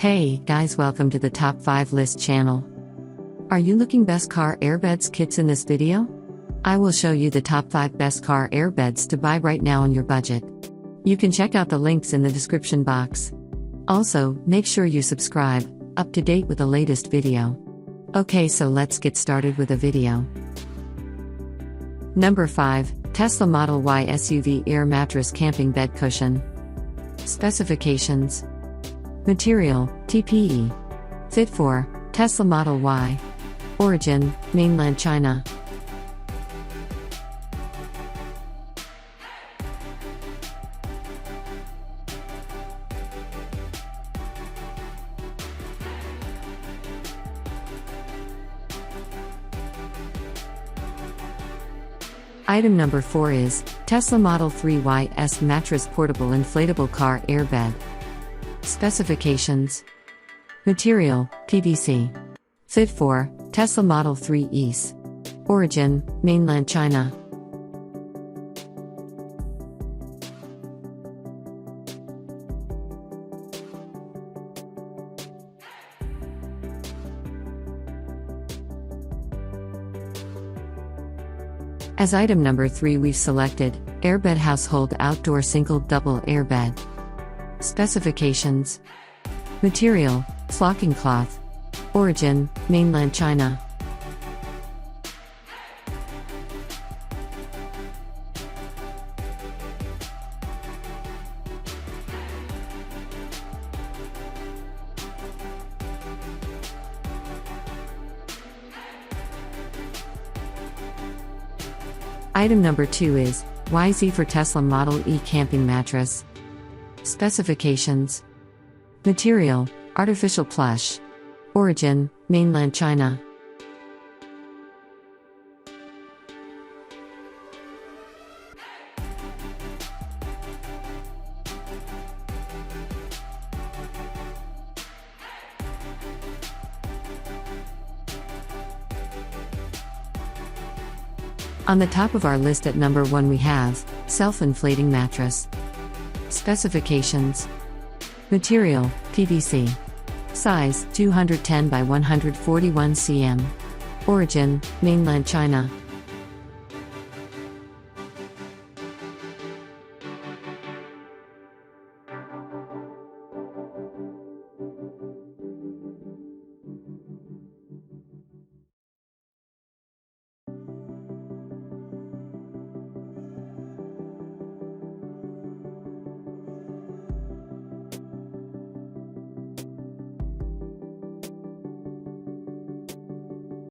Hey guys, welcome to the Top 5 List channel. Are you looking best car airbeds kits in this video? I will show you the top 5 best car airbeds to buy right now on your budget. You can check out the links in the description box. Also, make sure you subscribe, up to date with the latest video. Okay, so let's get started with the video. Number 5, Tesla Model Y SUV Air Mattress Camping Bed Cushion. Specifications. Material, TPE. Fit for, Tesla Model Y. Origin, Mainland China. Item number 4 is, Tesla Model 3 YS Mattress Portable Inflatable Car Airbed. Specifications. Material, PVC. Fit for, Tesla Model 3 ES. Origin, Mainland China. As item number 3 we've selected, Airbed Household Outdoor Single Double Airbed. Specifications. Material, flocking cloth. Origin, Mainland China. Item number 2 is, YZ for Tesla Model E Camping Mattress. Specifications. Material, artificial plush. Origin, Mainland China. On the top of our list at number 1 we have, Self-Inflating Mattress. Specifications. Material, PVC. Size, 210 by 141 cm. Origin, Mainland China.